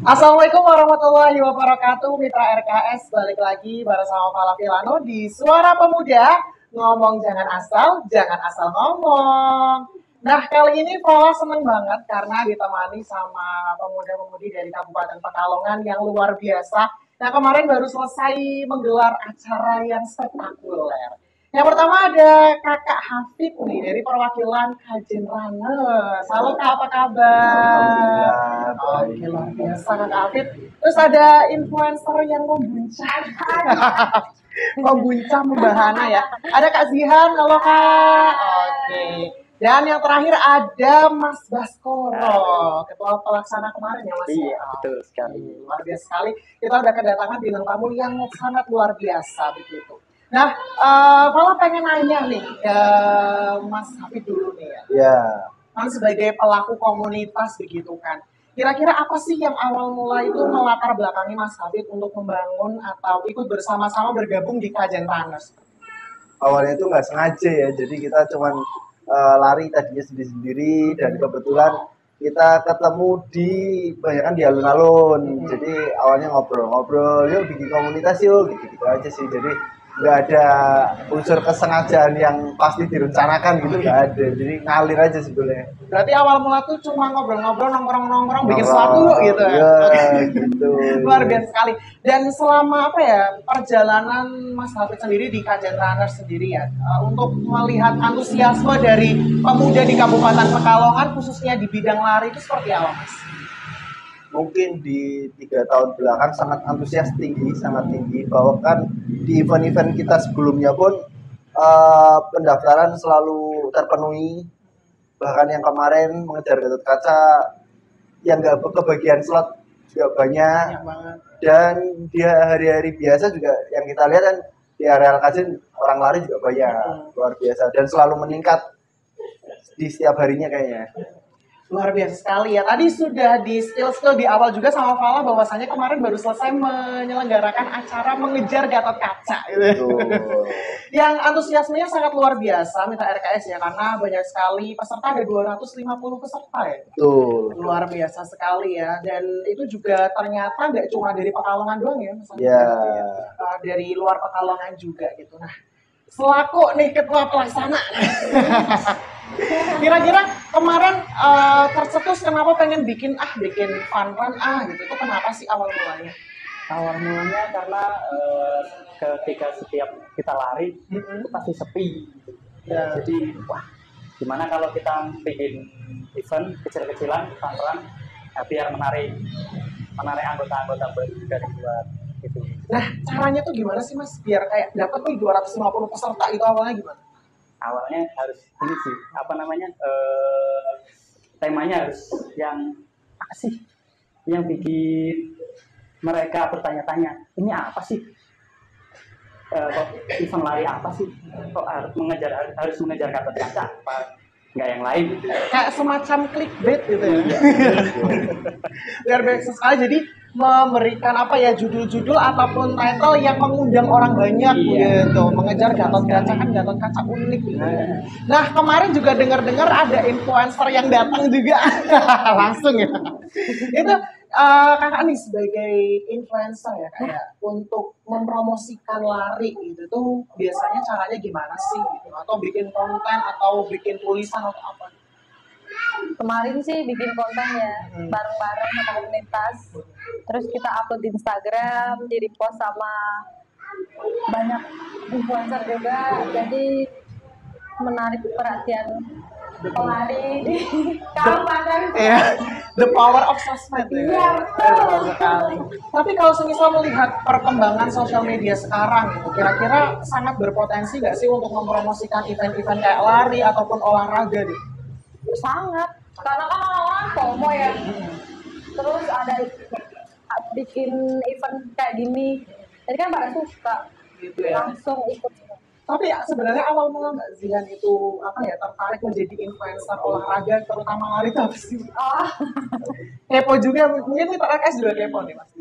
Assalamualaikum warahmatullahi wabarakatuh, Mitra RKS. Balik lagi bersama Fala Filano di Suara Pemuda. Ngomong jangan asal ngomong. Nah, kali ini Fala seneng banget karena ditemani sama pemuda-pemudi dari Kabupaten Pekalongan yang luar biasa. Nah, kemarin baru selesai menggelar acara yang spektakuler. Yang pertama ada Kakak Hafid nih dari perwakilan Kajen Runners. Halo Kak, apa kabar? Oke, luar biasa Kakak Hafid. Terus ada influencer yang membuncah. Membuncah membahana ya. Ada Kak Zihan, halo Kak. Oke. Dan yang terakhir ada Mas Baskoro, ketua pelaksana kemarin ya Mas. Iya, betul sekali. Luar biasa sekali. Kita udah kedatangan bintang tamu yang sangat luar biasa begitu. Nah, kalau pengen nanya nih ke Mas Hafid dulu nih ya. Ya. Kan sebagai pelaku komunitas begitu kan. Kira-kira apa sih yang awal mula itu melatar belakangi Mas Hafid untuk membangun atau ikut bersama-sama bergabung di Kajen Runners? Awalnya itu nggak sengaja ya, jadi kita cuman lari tadinya sendiri-sendiri dan kebetulan kita ketemu di alun-alun. Jadi awalnya ngobrol-ngobrol, yuk bikin komunitas yuk, gitu-gitu aja sih. Jadi nggak ada unsur kesengajaan yang pasti direncanakan gitu, nggak ada. Jadi ngalir aja sebetulnya. Berarti awal mula tuh cuma ngobrol-ngobrol, nongkrong-nongkrong, bikin sesuatu yuk gitu ya? Gitu. Luar biasa sekali. Dan selama perjalanan Mas Hafid sendiri di Kajen Runners sendiri ya, untuk melihat antusiasme dari pemuda di Kabupaten Pekalongan khususnya di bidang lari itu seperti apa Mas? Mungkin di 3 tahun belakang sangat antusias sangat tinggi, bahwa kan di event-event kita sebelumnya pun pendaftaran selalu terpenuhi, bahkan yang kemarin mengejar Gatot Kaca yang nggak kebagian slot juga banyak dan di hari-hari biasa juga yang kita lihat kan di area Kajen orang lari juga banyak, luar biasa dan selalu meningkat di setiap harinya kayaknya. Luar biasa sekali ya. Tadi sudah di skill di awal juga sama Fala bahwasanya kemarin baru selesai menyelenggarakan acara mengejar Gatot Kaca gitu. Yang antusiasmenya sangat luar biasa Mitra RKS ya, karena banyak sekali peserta, ada 250 peserta ya. Luar biasa sekali ya. Dan itu juga ternyata nggak cuma dari Pekalongan doang ya, misalnya dari luar Pekalongan juga gitu. Nah, selaku nih ketua pelaksana kira-kira kemarin tercetus kenapa pengen bikin fun run gitu, itu kenapa sih awal mulanya? Awal mulanya karena ketika setiap kita lari itu pasti sepi ya. Jadi gimana kalau kita bikin event kecil-kecilan fun run biar menarik anggota-anggota dari luar gitu. Nah, caranya tuh gimana sih Mas biar kayak dapat nih 250 peserta, itu awalnya gimana? Awalnya harus ini sih, temanya harus yang apa sih yang bikin mereka bertanya-tanya, ini apa sih, event lari apa sih, kok harus mengejar Gatot Kaca, apa nggak yang lain, kayak semacam clickbait gitu ya. Biar biasa sekali, jadi memberikan judul-judul ataupun title yang mengundang orang banyak gitu, mengejar Gatot Kaca, kan Gatot Kaca unik gitu. Nah, kemarin juga dengar-dengar ada influencer yang datang juga langsung ya. Itu kakak nih sebagai influencer ya, kayak untuk mempromosikan lari gitu tuh biasanya caranya gimana sih gitu, atau bikin konten atau bikin tulisan atau apa? Kemarin sih bikin konten ya, bareng-bareng sama komunitas. Terus kita upload di Instagram, di repost sama banyak influencer juga. Jadi menarik perhatian pelari di Kabupaten. The power of sosmed ya. Iya, betul sekali. Tapi kalau semisal melihat perkembangan sosial media sekarang gitu, kira-kira sangat berpotensi nggak sih untuk mempromosikan event-event kayak lari ataupun olahraga gitu? Sangat, karena kan orang-orang FOMO ya. Terus ada bikin event kayak gini, jadi kan pada suka gitu ya. Langsung ikut. Tapi sebenarnya awal mula Mbak Zihan itu tertarik menjadi influencer olahraga terutama lari itu apa sih? Kepo juga, mungkin Mitra RKS juga kepo nih pasti.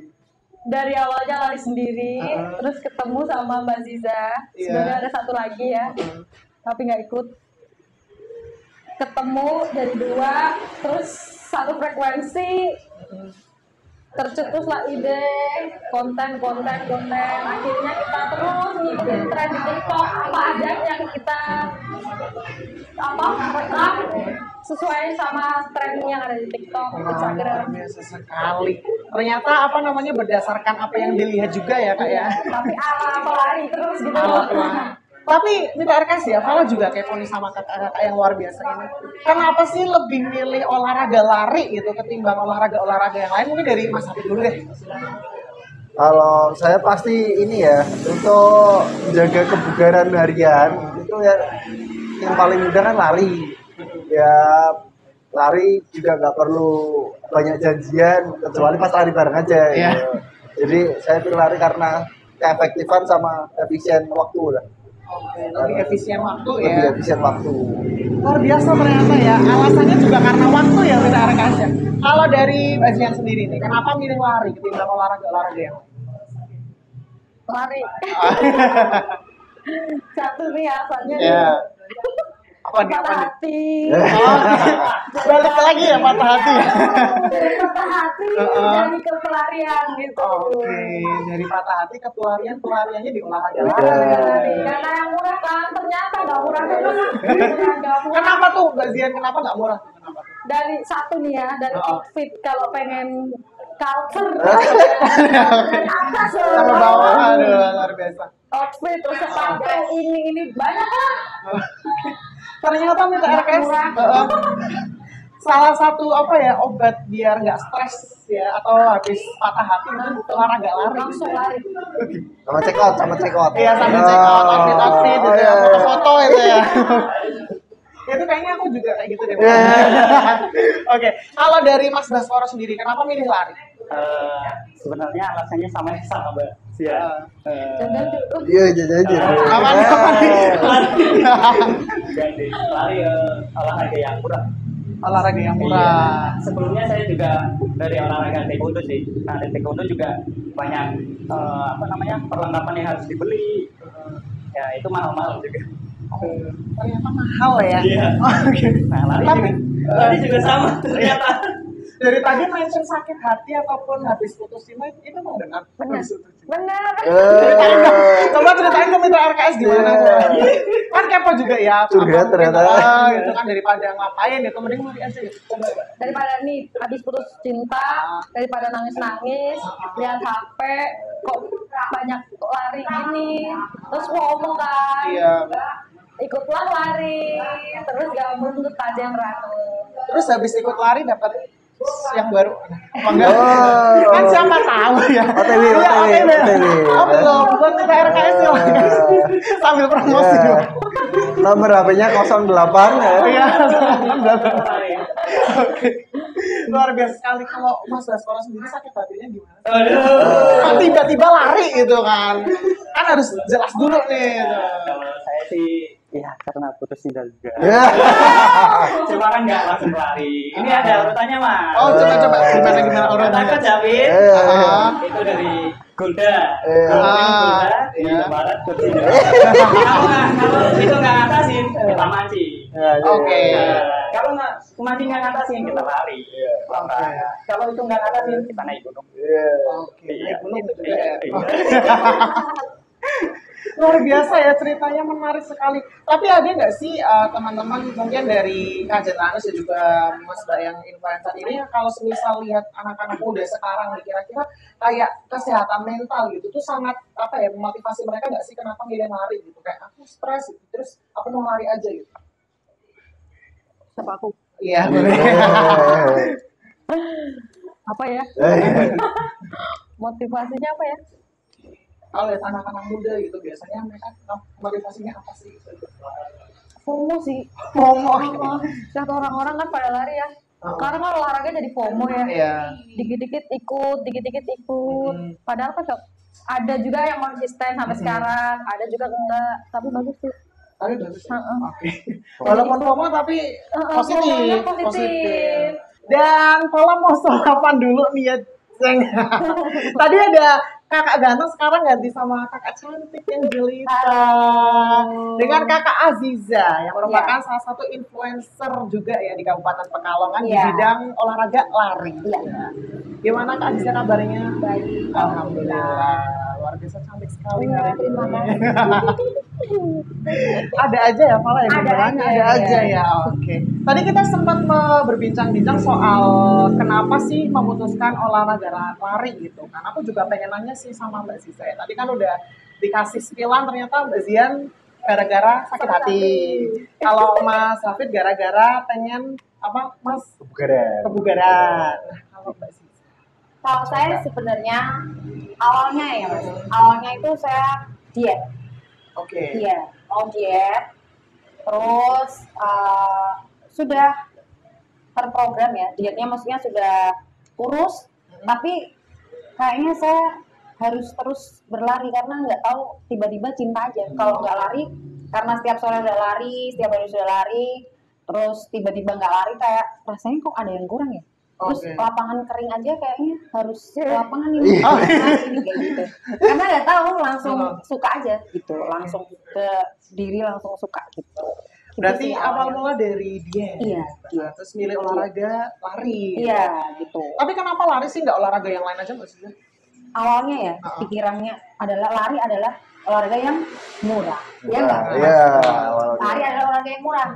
Dari awalnya lari sendiri, terus ketemu sama Mbak Ziza. Sebenarnya ada satu lagi ya, tapi nggak ikut. Ketemu jadi 2, terus satu frekuensi, tercetuslah ide konten. Akhirnya kita terus ngikutin tren di TikTok, apa aja yang kita rekam sesuai sama tren yang ada di TikTok, Instagram. Biasa sekali. Ternyata apa namanya berdasarkan apa yang dilihat juga ya kak ya. Tapi ala pelari terus gitu. Tapi Mitra RKS ya, Fala juga kepo nih sama kakak-kakak yang luar biasa ini. Kenapa sih lebih milih olahraga lari gitu ketimbang olahraga yang lain? Mungkin dari Mas Habib dulu deh. Kalau saya pasti ini ya, untuk menjaga kebugaran harian itu ya yang paling mudah kan lari. Ya lari juga nggak perlu banyak janjian kecuali pas lari bareng aja. Iya. Gitu. Jadi saya pilih lari karena keefektifan sama efisien waktu lah. Oke, lebih efisien waktu ya. Lebih efisien waktu. Luar biasa ternyata ya. Alasannya juga karena waktu ya Mitra RKS ya. Kalau dari Mbak Zian sendiri nih, kenapa milih lari ketimbang olahraga yang lain? Lari. Satu nih alasannya. Ya. Apa nih? Patah hati. Oh, balik lagi ya patah hati. Dari patah hati jadi ke pelarian gitu. Oke, dari patah hati ke pelariannya di olahraga Oke. lari. Karena yang murah kan ternyata nggak murah terus. Kenapa tuh Mbak Zian? Kenapa nggak murah? Kenapa? Dari satu nih ya, dari outfit kalau pengen culture dari atas Sama bawah, aduh luar biasa. outfit terus sepatu ini banyak kan. Ternyata Mitra RKS salah satu apa ya obat biar nggak stres ya atau habis patah hati itu olahraga lari. Langsung lari. Sama check out. Iya sambil check out outfit itu ya, foto-foto itu ya. Itu kayaknya aku juga kayak gitu deh. Oke, kalau dari Mas Baskoro sendiri, kenapa milih lari? Sebenarnya alasannya sama Mbak. Ya. Iya, jajan. Aman. Jadi lari olahraga yang murah. Olahraga yang Iya. murah. Sebelumnya saya juga dari olahraga taekwondo sih. Nah, di taekwondo juga banyak perlengkapan yang harus dibeli. Ya, itu mahal-mahal juga. Ternyata mahal ya. Iya. Oke. Nah, Tapi lari juga sama ternyata. dari tadi mention sakit hati ataupun habis putus cinta itu mau benar? Benar. Ceritain dong. Coba ceritain ke Mitra RKS gimana? Kan kepo juga ya. Curhat apa mungkin, ternyata. gitu kan daripada ngapain gitu, mending lari aja gitu. Coba. Daripada nih habis putus cinta, daripada nangis-nangis, lihat HP, kok banyak lari gini, terus ngomong kan, Iya. ikutlah lari, terus gabung untuk kajian ranu. Terus habis ikut lari dapat yang baru apa enggak? Oh. Kan siapa tahu ya. OTW. Oh belum, buat Mitra RKS ya. Sambil promosi. Iya. Nomor HP-nya 08 ya. Iya. Lari. Oke. Luar biasa sekali. Kalau Mas Baskoro sendiri sakit hatinya gimana? Aduh. Kok tiba-tiba lari gitu kan? Kan harus jelas dulu nih. Gitu. Kalau saya sih ya karena putus cinta juga. Ya. Cuma kan nggak langsung lari. Ini ada urutannya mas. Oh coba gimana urutannya? Takut Javin. Itu dari Golda. Golda di Barat ke sini. Kalau itu nggak ngatasin kita mancing. Oke. Kalau mancing nggak ngatasin kita lari. Kalau itu nggak ngatasin kita naik gunung. Oke. Naik gunung juga ya. Luar biasa ya, ceritanya menarik sekali. Tapi ada nggak sih teman-teman mungkin dari Kajen Anus dan juga Mas Mbak yang influencer ini kalau semisal lihat anak-anak muda sekarang nih, kira-kira kayak kesehatan mental gitu tuh sangat apa ya memotivasi mereka nggak sih kenapa milih lari gitu kayak aku stres gitu, terus aku mau lari aja gitu. Siapa aku? Iya. Apa ya? Motivasinya apa ya? Kalau lihat anak-anak muda gitu biasanya mereka motivasinya apa sih? FOMO sih. FOMO. Lihat orang-orang kan pada lari ya. Sekarang kan olahraga jadi FOMO ya. Iya. Dikit-dikit ikut. Padahal kan ada juga yang konsisten sampai sekarang, ada juga enggak. Tapi bagus sih. Tapi bagus. Oke. Walaupun FOMO tapi positif. Positif. Dan Pola mau sarapan dulu nih ya, Ceng. Tadi ada kakak ganteng, sekarang ganti sama kakak cantik yang jelita. Dengan kakak Aziza, yang merupakan salah satu influencer juga ya di Kabupaten Pekalongan di bidang olahraga lari. Gimana Kak Aziza kabarnya? Baik. Alhamdulillah. Luar biasa cantik sekali Iya, hari terima ini. kasih. Ada aja ya Fala ya, Ada pembelannya aja, ada aja ya. ya. Oke. Tadi kita sempat berbincang-bincang soal kenapa sih memutuskan olahraga lari gitu. Kan aku juga pengen nanya sih sama Mbak Ziza ya. Tadi kan udah dikasih spillan ternyata Mbak Zian gara-gara sakit hati. Kalau Mas Hafid gara-gara pengen apa Mas Kebugaran. kebugaran. Nah, kalau Mbak Ziza. Kalau saya sebenarnya awalnya ya Mas, awalnya itu saya diet. Oke. Iya, mau diet. Terus sudah terprogram ya, dietnya maksudnya sudah kurus, tapi kayaknya saya harus terus berlari karena nggak tahu tiba-tiba cinta aja. Kalau nggak lari, karena setiap sore udah lari, setiap hari sudah lari, terus tiba-tiba nggak lari kayak rasanya kok ada yang kurang ya. Terus Oke. lapangan kering aja kayaknya harus lapangan ini, ini kayak gitu. Karena nggak tahu langsung suka aja gitu, langsung ke diri langsung suka gitu. Berarti Itu sih awal awalnya. mula dari diet. Iya, Nah, diet. terus milih olahraga lari. Iya gitu. Tapi kenapa lari sih nggak olahraga yang lain aja Mbak Ziza? Awalnya ya pikirannya adalah lari adalah olahraga yang murah. Ya enggak? Iya. Lari adalah olahraga yang murah.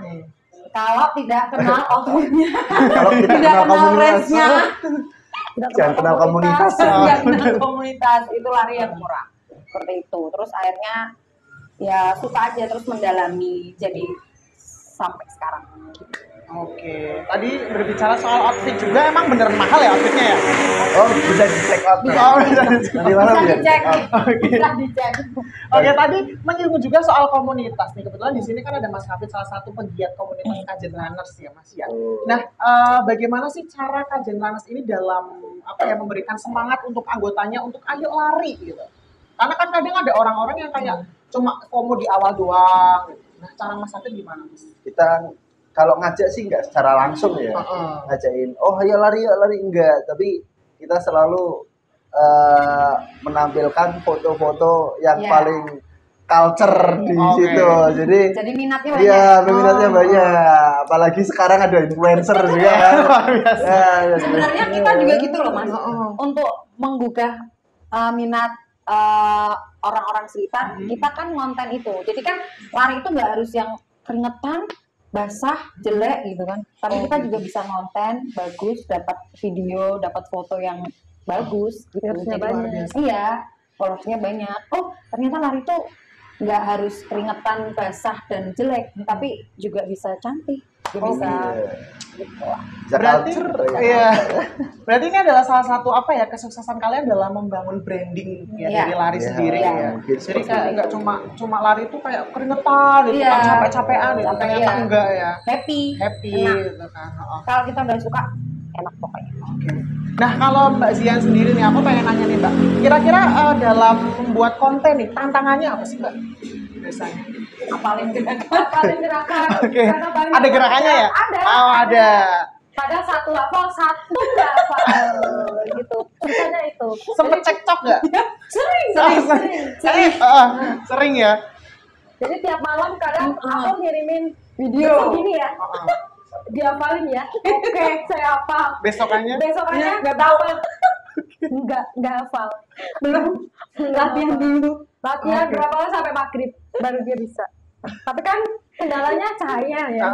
Kalau tidak kenal outputnya, Kalau kita tidak kenal kenal komunitas, race-nya, tidak Jangan kenal komunitas. tidak kenal komunitas, itu lari yang murah. Seperti itu. Terus akhirnya ya suka aja terus mendalami jadi sampai sekarang. Oke. Tadi berbicara soal outfit juga emang beneran mahal ya outfitnya ya? Oh, bisa di check out. Oh, bisa Nanti malam Bisa ya. dicek, Oke. bisa dicek. Oke, tadi menyinggung juga soal komunitas nih. Kebetulan di sini kan ada Mas Hafid, salah satu pegiat komunitas Kajen Runners ya, Mas ya. Nah, bagaimana sih cara Kajen Runners ini dalam apa ya memberikan semangat untuk anggotanya untuk ayo lari gitu? Karena kan kadang ada orang-orang yang kayak cuma FOMO di awal doang. Gitu. Nah, cara Mas Hafid gimana, Mas? Kita kalau ngajak sih nggak secara langsung ya. Ngajakin, oh ayo lari enggak. Tapi kita selalu menampilkan foto-foto yang Iya. paling culture di Oke. situ. Jadi minatnya banyak. Iya, peminatnya banyak. Apalagi sekarang ada influencer juga kan. Luar biasa. Ya, Sebenarnya kita juga gitu loh Mas, untuk menggugah minat orang-orang sekitar, kita kan konten itu. Jadi kan lari itu nggak harus yang keringetan, basah, jelek gitu kan. Tapi kita juga bisa konten bagus, dapat video, dapat foto yang bagus gitu. Followersnya Jadi, banyak. iya, followersnya banyak. Oh, ternyata lari itu nggak harus keringetan, basah dan jelek, tapi juga bisa cantik, juga bisa gitu lah. Berarti, culture, iya. Berarti ini adalah salah satu apa ya kesuksesan kalian dalam membangun branding ya Iya. dari lari Iya, sendiri iya. ya. Mungkin Jadi seperti kayak itu. nggak cuma lari itu kayak keringetan gitu Iya. kan capek-capean gitu Capek, ternyata iya. enggak ya. Happy, Happy enak. gitu kan. Oh. Kalau kita udah suka, enak pokoknya. Oke. Nah kalau Mbak Zian sendiri nih, aku pengen nanya nih Mbak. Kira-kira dalam membuat konten nih tantangannya apa sih Mbak? Biasanya. Apalin gerakan. Oke. Karena banyak Ada gerakannya ya? Ada. Oh ada. Padahal satu hafal, satu nggak hafal gitu. Susahnya itu. Sempet cekcok nggak? Sering. Sering ya. Jadi tiap malam kadang aku ngirimin video gini ya. Dihafalin ya. Oke, saya hafal. Besokannya? Besokannya nggak tahu. Nggak hafal. Belum latihan dulu. Latihan Oke. berapa kali sampai maghrib baru dia bisa. Tapi kan kendalanya cahaya ya.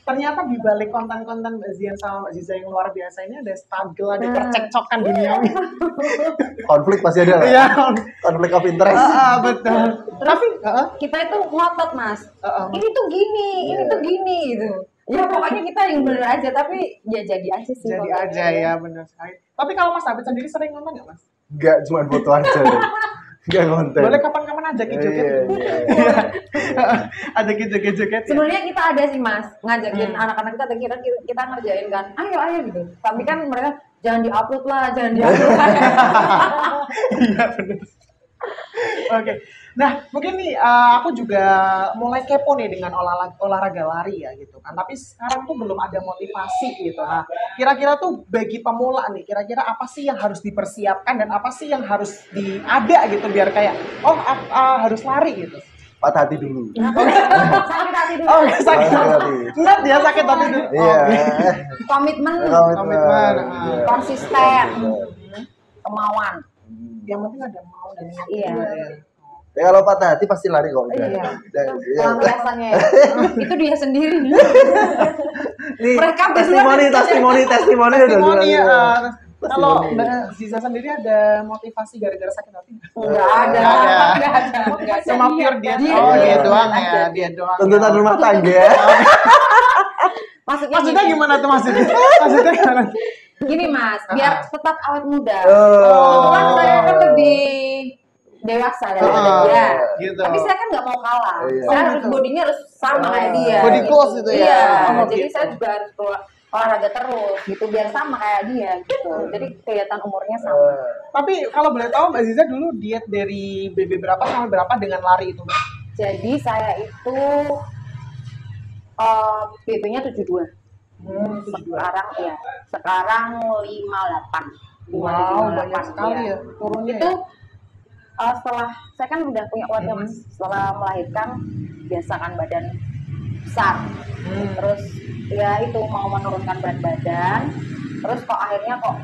Ternyata di balik konten-konten Mbak Zian sama Mbak Ziza yang luar biasa ini ada struggle, ada percekcokan duniawi. konflik pasti ada lah. Iya. Konflik of interest. Betul. Tapi, Kita itu ngotot Mas. Ini tuh gini, ini tuh gini gitu. Ya pokoknya kita yang bener aja, tapi ya jadi aja sih. jadi kontennya. aja ya benar sekali. Tapi kalau Mas Abid sendiri sering nonton nggak Mas? Enggak cuma foto aja. Enggak konten. Boleh kapan-kapan ajakin joget. Iya. Ajakin joget-joget ya. Sebenarnya kita ada sih Mas, ngajakin anak-anak kita, kita ngerjain kan, ayo gitu. Tapi kan mereka jangan diupload lah, jangan diupload. Iya benar. Oke. Nah, mungkin nih aku juga mulai kepo nih dengan olahraga lari ya gitu kan. Tapi sekarang tuh belum ada motivasi gitu. Nah, kira-kira tuh bagi pemula nih, kira-kira apa sih yang harus dipersiapkan dan apa sih yang harus ada gitu biar kayak harus lari gitu. patah hati dulu. Sakit hati dulu. Oh, sakit Sakit hati. Ingat ya sakit hati dulu. Iya. Komitmen, Komitmen. Iya. konsisten, kemauan. Yang penting ada mau dan niat Iya. juga ya. Ya kalau patah hati pasti lari kok. Iya. Iya. Pelampiasannya ya. Itu dia sendiri nih. Nih, Mereka testimoni udah Testimoni jelas. kalau Mbak Ziza sendiri ada motivasi gara-gara sakit hati? Enggak ada. Nggak ada. Enggak ada. Cuma pure dia. Dia. Oh, dia doang Aja. ya, dia doang. Tuntutan ya. rumah tangga. Maksudnya gimana tuh maksudnya? Maksudnya gimana? Gini Mas, biar tetap awet muda. Oh. Kan saya kan lebih dewasa daripada dia. Gitu. Tapi saya kan nggak mau kalah. Iya. Saya Oh, harus gitu. bodinya harus sama kayak dia. Body gitu. goals itu ya? Iya. Oh, Jadi gitu. saya juga harus olahraga terus gitu biar sama kayak dia gitu. Jadi kelihatan umurnya sama. Tapi kalau boleh tahu Mbak Ziza dulu diet dari BB berapa sampai berapa dengan lari itu, Mbak? Jadi saya itu BB-nya 72. Sekarang ya. Sekarang 58. Wow, banyak sekali ya turunnya. Itu Ya? setelah saya kan udah punya keluarga Mas, setelah melahirkan biasa kan badan besar, terus ya itu mau menurunkan berat badan, terus kok akhirnya kok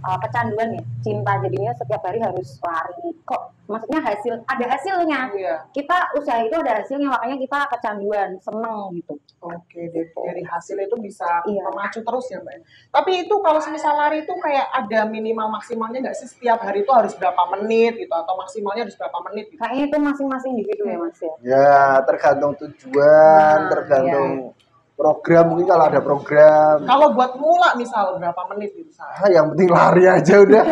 kecanduan ya, cinta jadinya setiap hari harus lari. Kok maksudnya ada hasilnya. Iya. Kita usaha itu ada hasilnya, makanya kita kecanduan, seneng gitu. Oke, dari hasil itu bisa Iya. memacu terus ya, Mbak. Tapi itu kalau semisal lari itu kayak ada minimal maksimalnya nggak sih, setiap hari itu harus berapa menit gitu atau maksimalnya harus berapa menit gitu? Kayaknya itu masing-masing individu ya Mas ya. Ya, tergantung tujuan, Nah, tergantung program, mungkin kalau ada program. Kalau buat mula misal berapa menit gitu? Yang penting lari aja udah.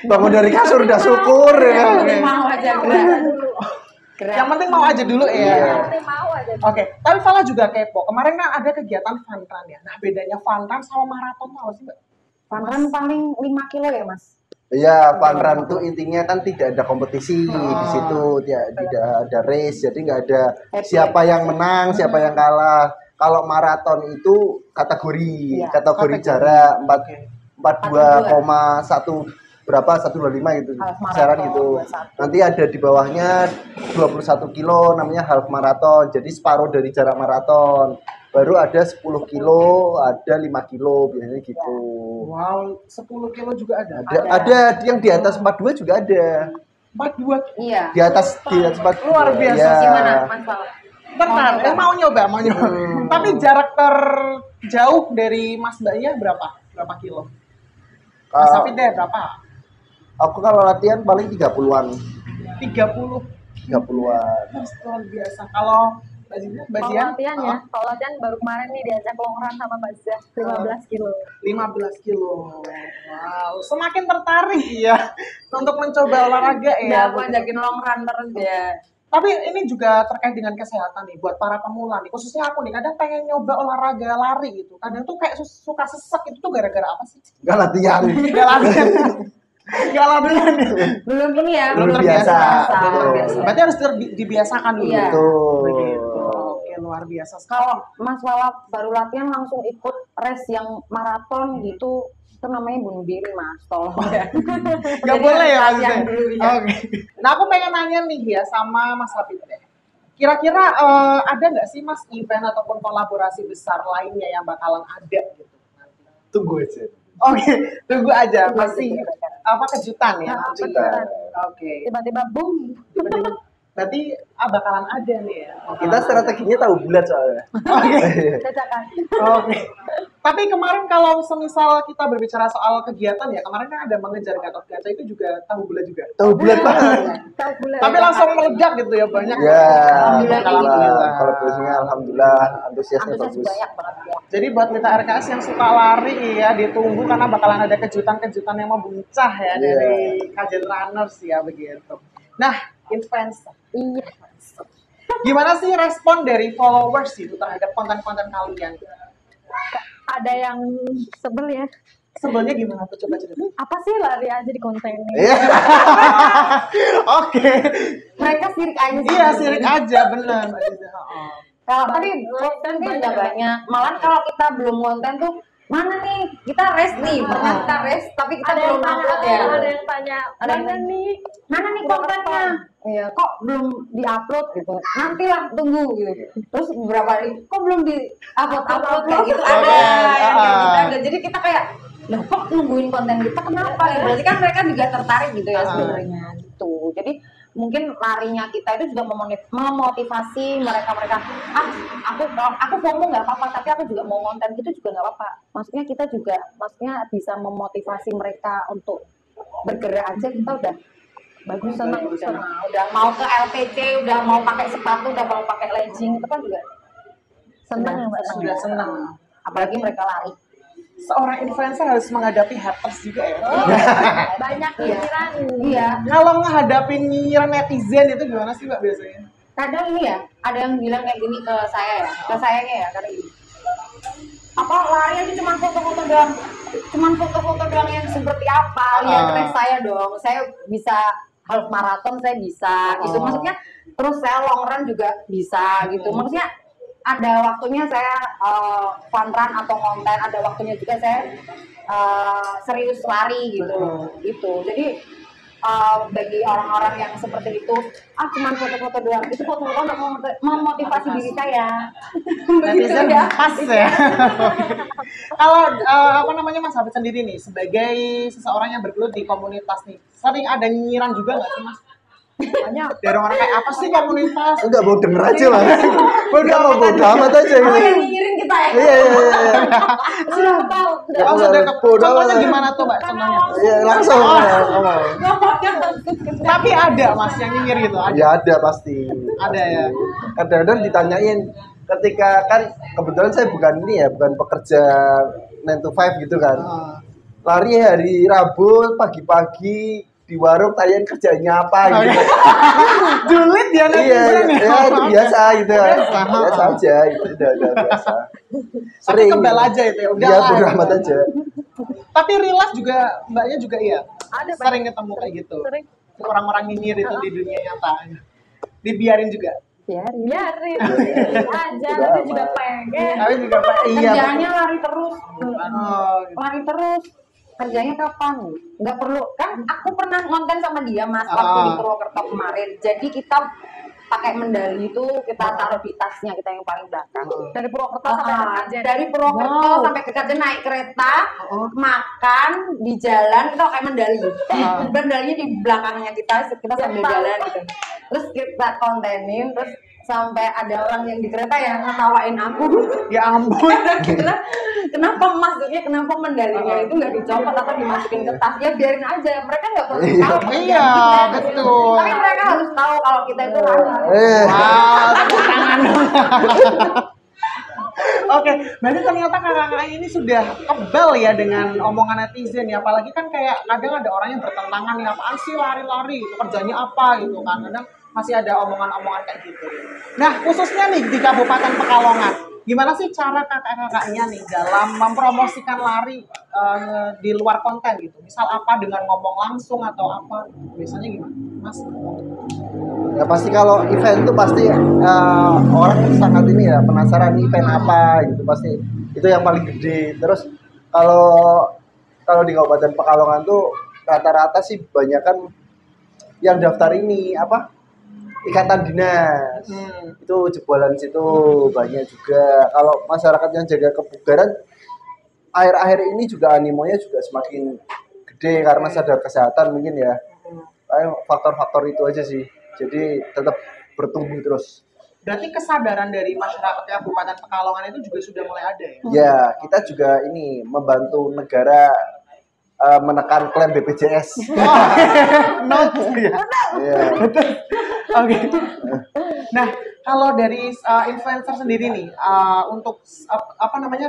Bangun dari kasur udah syukur ya. Yang penting mau aja gerak dulu. Yang penting mau aja dulu ya. Iya. Yang penting mau aja. Oke, tapi Fala juga kepo. Kemarin kan ada kegiatan fun run ya. Nah, bedanya fun run sama maraton tuh apa sih, Mbak? Fun run paling 5 kilo ya Mas. Iya, fun run tuh intinya kan tidak ada kompetisi di situ, tidak ada race, jadi nggak ada siapa yang menang, siapa yang kalah. Kalau maraton itu kategori, Iya, kategori kategori. jarak 42,1 berapa 125 gitu, Half marathon, kisaran gitu. 21. Nanti ada di bawahnya 21 kilo namanya half marathon, jadi separuh dari jarak maraton. Baru ada 10 kilo, ada 5 kilo biasanya gitu. Wow, 10 kilo juga ada. Ada yang di atas 42 juga ada. 42. Iya. Di atas 42. Luar biasa. Ya. Gimana Mas Fala? Bentar, mau nyoba. Tapi jarak terjauh dari Mas Mbaknya berapa? Berapa kilo? Mas Kalau- Hafid deh berapa? Aku kalau latihan paling 30-an. 30. 30-an. Luar biasa. Kalau Mbak Ziza, Mbak Kalau Zian? latihan ya, kalau latihan baru kemarin nih diajak long run sama Mbak Zah 15 kilo. 15 kilo. Wow, semakin tertarik ya untuk mencoba olahraga Udah ya. aku ajakin long run terus ya. Tapi ini juga terkait dengan kesehatan nih buat para pemula nih. Khususnya aku nih kadang pengen nyoba olahraga lari gitu. Kadang tuh kayak suka sesek itu tuh gara-gara apa sih? Gak latihan. Gak latihan. Gak latihan. Belum ini ya. Belum terbiasa. Belum terbiasa. Betul. Berarti harus dibiasakan dulu. Iya. Betul. Begitu. Oke, luar biasa. Kalau Mas Fala baru latihan langsung ikut race yang maraton gitu, itu namanya bunuh diri Mas, tolong ya. Gak boleh ya Latihan maksudnya. dulu ya. Oke. Nah aku pengen nanya nih ya sama Mas Hafid deh. Kira-kira ada nggak sih Mas event ataupun kolaborasi besar lainnya yang bakalan ada gitu? Tunggu aja. Oke, tunggu aja. Tunggu Pasti aja. apa kejutan ya? Nah, nanti. kejutan. Oke. Tiba-tiba boom. Berarti bakalan ada nih ya. Kita strateginya tahu bulat soalnya. Dadakan. Oke. Tapi kemarin kalau semisal kita berbicara soal kegiatan ya, kemarin kan ada mengejar Gatot Kaca itu juga tahu bulat juga. Tahu bulat banget. Tahu bulan. Tapi langsung meledak gitu ya banyak. Ya, Alhamdulillah. kalau biasanya alhamdulillah antusiasnya Antusias bagus. banyak banget ya. Jadi buat mitra RKS yang suka lari ya ditunggu karena bakalan ada kejutan-kejutan yang membuncah ya Iya. dari Kajen Runners ya begitu. Nah, influencer. Iya. Gimana sih respon dari followers itu terhadap konten-konten kalian? Ada yang sebel ya. Sebenarnya gimana tuh coba cerita? Apa sih lari aja di konten ini? Iya. Oke. Mereka sirik aja sih. Iya, sirik aja bener. Oh. Kalau tadi konten kan udah banyak. Malah kalau kita belum konten tuh mana nih kita rest nih, pernah kita rest tapi kita belum upload ya. Ada yang tanya, mana nih kontennya? Iya, kok belum diupload gitu. Nantilah tunggu gitu. Terus beberapa hari kok belum diupload kayak gitu ada yang kayak gitu ada. Jadi kita kayak loh kok nungguin konten kita kenapa? Ya, berarti kan mereka juga tertarik gitu ya sebenarnya gitu. Jadi mungkin larinya kita itu juga memotivasi mereka aku FOMO nggak apa-apa tapi aku juga mau konten gitu juga nggak apa-apa. Maksudnya kita juga bisa memotivasi mereka untuk bergerak aja kita udah bagus senang udah mau ke LPC udah mau pakai sepatu udah mau pakai legging itu kan juga senang apalagi mereka lari. Seorang influencer harus menghadapi haters juga ya. Banyak nyinyiran. Iya. Kalau menghadapi nyinyiran netizen itu gimana sih Mbak biasanya? Kadang ini ya, ada yang bilang kayak gini ke saya ya, kayak gini. Apa lari aja cuma foto-foto doang yang seperti apa? Lihat tes saya dong. Saya bisa half marathon saya bisa gitu. Maksudnya terus saya long run juga bisa gitu. Maksudnya ada waktunya saya fun run atau konten, ada waktunya juga saya serius lari gitu. Jadi bagi orang-orang yang seperti itu, cuma foto-foto doang, itu foto-foto untuk memotivasi diri saya. Netizen pas ya. Kalau Mas Hafid sendiri nih, sebagai seseorang yang bergelut di komunitas nih, sering ada nyinyiran juga nggak sih Mas? Banyak. Dari orang kayak apa sih komunitas? Enggak, mau denger aja Mas. Udah mau bodo amat aja gitu. yang nyinyirin kita ya? Iya. Sudah tahu. Contohnya gimana tuh Mbak? Contohnya? Iya, langsung ngomong. Tapi ada Mas yang nyinyir gitu? Ya ada pasti. Ada ya. Kadang-kadang ditanyain ketika kan kebetulan saya bukan pekerja 9 to 5 gitu kan. Lari hari Rabu pagi-pagi di warung tanyain kerjanya apa gitu. Julid ya netizen ya itu biasa gitu biasa aja itu udah biasa sering kebal aja itu ya udah bodo amat aja. Tapi real life juga Mbaknya juga iya Ada sering ketemu kayak gitu Sering. orang-orang nyinyir itu di dunia nyata dibiarin juga biarin aja tapi juga pengen kerjanya lari terus kerjanya kapan? Nggak perlu kan? Aku pernah ngonten sama dia Mas waktu di Purwokerto kemarin. Jadi kita pakai medali itu kita taruh di tasnya kita yang paling belakang. Dari Purwokerto sampai Kerja. Dari Purwokerto sampai ke Kerja naik kereta, makan di jalan kita pakai medali. Medalinya di belakangnya kita sambil jalan gitu. Terus kita kontenin terus sampai ada orang yang di kereta yang ngetawain aku. Ya ampun. Kenapa maksudnya kenapa medalinya itu nggak dicopot atau dimasukin ke tas? Ya biarin aja, mereka nggak perlu tahu. Iya betul. Tapi mereka harus tahu kalau kita itu lari. Wow, tepuk tangan dong. Oke, berarti ternyata kakak-kakak ini sudah kebal ya dengan omongan netizen ya. Apalagi kan kayak kadang ada orang yang bertentangan nih, apaan sih lari-lari, kerjanya apa gitu kan. Kadang masih ada omongan-omongan kayak gitu. Nah, khususnya nih di Kabupaten Pekalongan, gimana sih cara kakak-kakaknya nih dalam mempromosikan lari di luar konten gitu? Misal apa dengan ngomong langsung atau apa? Biasanya gimana, Mas? Ya pasti kalau event tuh pasti orang sangat ini ya penasaran event apa gitu pasti itu yang paling gede. Terus kalau di Kabupaten Pekalongan tuh rata-rata sih banyak kan yang daftar ini apa? Ikatan dinas itu jebolan situ banyak juga. Kalau masyarakat yang jaga kebugaran akhir-akhir ini juga animonya juga semakin gede karena sadar kesehatan mungkin ya. Faktor-faktor itu aja sih. Jadi tetap bertumbuh terus. Berarti kesadaran dari masyarakat Kabupaten Pekalongan itu juga sudah mulai ada ya? Ya, kita juga ini membantu negara menekan klaim BPJS. Not ya. Oke. Nah, kalau dari influencer sendiri nih, untuk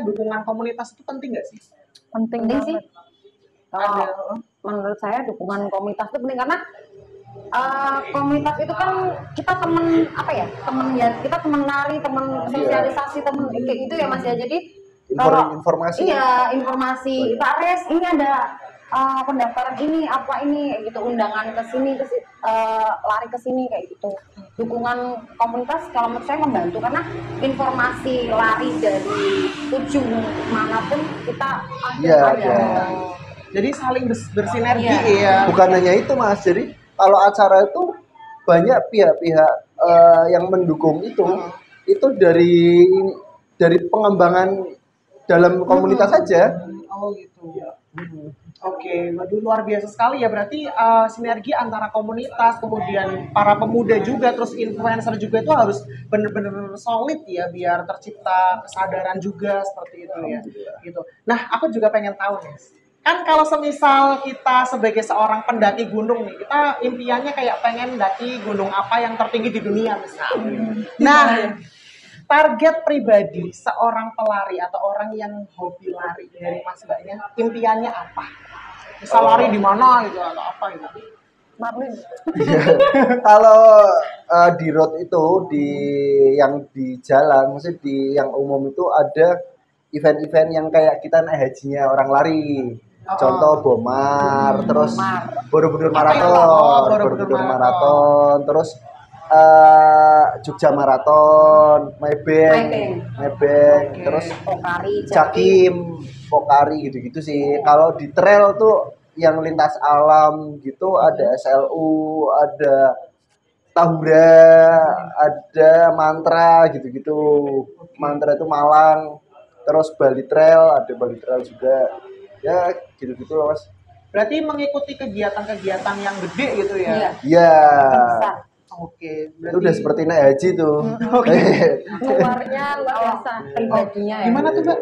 dukungan komunitas itu penting nggak sih? Penting sih. Kalau menurut saya dukungan komunitas itu penting karena komunitas itu kan kita kita teman lari, teman sosialisasi, teman kayak gitu ya Mas ya. Jadi informasi. Iya, informasi. Pak Res, ini ada pendaftaran ini apa ini kayak gitu, undangan ke sini lari ke sini kayak gitu. Dukungan komunitas kalau menurut saya membantu karena informasi lari dari ujung manapun kita Iya, ada. iya. Jadi saling bersinergi Iya. ya. Bukan hanya itu Mas, jadi kalau acara itu banyak pihak-pihak yang mendukung itu dari pengembangan dalam komunitas saja. Oh gitu. Oke, waduh luar biasa sekali ya. Berarti sinergi antara komunitas, kemudian para pemuda juga, terus influencer juga itu harus benar-benar solid ya, biar tercipta kesadaran juga seperti itu ya. Gitu. Nah, aku juga pengen tahu nih. Kan kalau semisal kita sebagai seorang pendaki gunung nih, kita impiannya kayak pengen daki gunung apa yang tertinggi di dunia misalnya. Nah, target pribadi seorang pelari atau orang yang hobi lari dari Mas Mbaknya, impiannya apa? Misal lari di mana gitu atau apa gitu? Marlin. Kalau di road itu yang di jalan, maksudnya di yang umum itu ada event-event yang kayak kita naik hajinya orang lari. Contoh Bomar, terus Borobudur Marathon, Borobudur Marathon, terus Jogja Marathon, Maybank, terus Pokari, Jakim, Pokari gitu-gitu sih. Kalau di trail tuh yang lintas alam gitu ada SLU, ada Tahura, ada Mantra gitu-gitu. Mantra itu Malang, terus Bali Trail, ada Bali Trail juga. Ya gitu-gitu loh Mas. Berarti mengikuti kegiatan-kegiatan yang gede gitu ya? Iya. Iya. Besar. Oke, Itu udah seperti naik haji tuh. Ngeluarnya luar biasa. Pribadinya ya. Gimana tuh Mbak?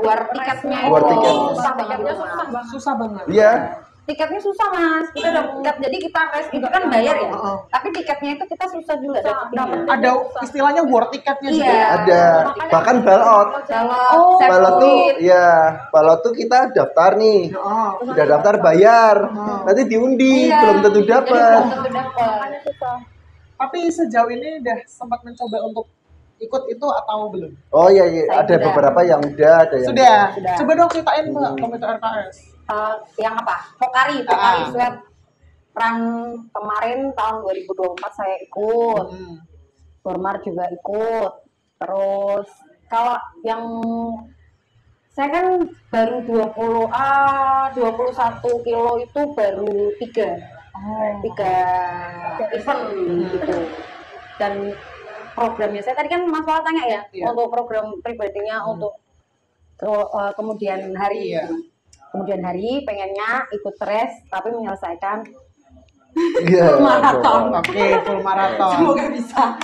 Keluar tiketnya Keluar itu tiket. susah banget. Tiketnya susah banget. Susah banget. Iya. Tiketnya susah Mas, kita udah tiket, jadi kita race itu kan bayar ya, tapi tiketnya itu kita susah juga dapetin. Ada istilahnya war tiketnya juga. Iya. Ada. Bahkan balot. Kalau Balot tuh ya, balot tuh kita daftar nih. Oh. Udah daftar bayar. Nanti diundi, belum tentu dapat. Belum tentu dapat. Tapi sejauh ini udah sempat mencoba untuk ikut itu atau belum? Oh iya, iya. Saya Ada sudah. beberapa yang udah, ada yang Sudah. Sudah. Coba dong ceritain Mbak komite RKS. Yang apa? Pokari Sweat. Run kemarin tahun 2024 saya ikut. Bormar juga ikut. Terus kalau yang saya kan baru 21 kilo itu baru 3 event gitu. Dan programnya saya tadi kan Mas Wala tanya ya, untuk program pribadinya untuk kemudian hari. Kemudian hari pengennya ikut race tapi menyelesaikan Iya. maraton. Oke, full maraton. Semoga bisa.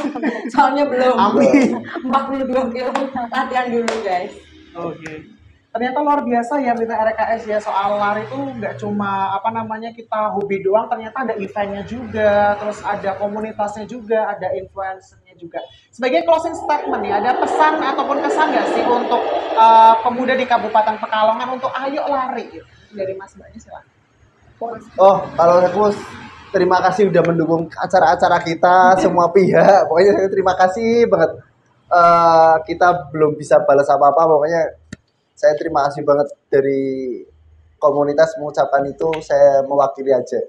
Soalnya belum. Amin. 42 kilo latihan dulu guys. Oke. Ternyata luar biasa ya Mitra RKS ya, soal lari itu nggak cuma apa namanya kita hobi doang, ternyata ada eventnya juga, terus ada komunitasnya juga, ada influencernya juga. Sebagai closing statement nih, ada pesan ataupun kesan nggak sih untuk pemuda di Kabupaten Pekalongan untuk ayo lari gitu? Dari Mas Mbaknya silakan. Oh, kalau aku terima kasih udah mendukung acara-acara kita semua pihak. Pokoknya saya terima kasih banget. Kita belum bisa balas apa-apa, pokoknya saya terima kasih banget dari komunitas mengucapkan itu, saya mewakili aja.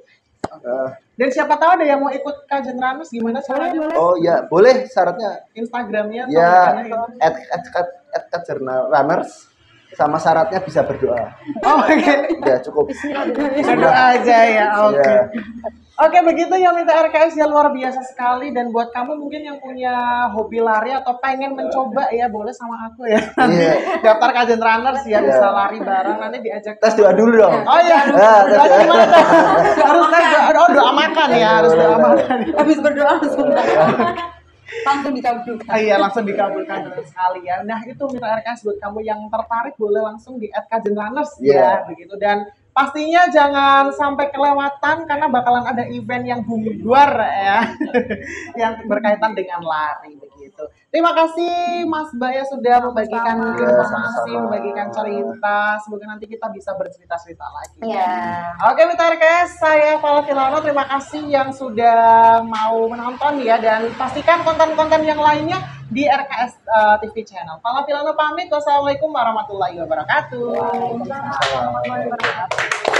Dan siapa tahu ada yang mau ikut Kajen Ranus, gimana caranya? Oh ya, boleh syaratnya. Instagramnya Ya, atau @runners sama syaratnya bisa berdoa. Oh, oke. Ya cukup. Berdoa aja ya, oke. Ya. Oke, begitu ya Mitra RKS ya, luar biasa sekali. Dan buat kamu mungkin yang punya hobi lari atau pengen mencoba ya, boleh sama aku ya. Nanti daftar Kajen Runners ya, bisa lari bareng, nanti diajak. Tes doa dulu dong. Oh iya, doanya gimana tuh? Harus tes doa, doa makan ya, harus doa makan. Habis berdoa langsung dikabulkan. Iya, langsung dikabulkan dengan sekali ya. Nah, itu Mitra RKS buat kamu yang tertarik boleh langsung di @kajenrunners ya, begitu. Dan pastinya jangan sampai kelewatan karena bakalan ada event yang boom luar ya, yang berkaitan dengan lari begitu. gitu. Terima kasih Mas Baya sudah membagikan informasi, sama-sama. membagikan cerita. Semoga nanti kita bisa bercerita-cerita lagi. Iya. Oke, Mitra RKS, saya Vala Filano. Terima kasih yang sudah mau menonton ya, dan pastikan konten-konten yang lainnya di RKS TV Channel. Vala Filano pamit. Wassalamualaikum warahmatullahi wabarakatuh. Waalaikumsalam warahmatullahi wabarakatuh.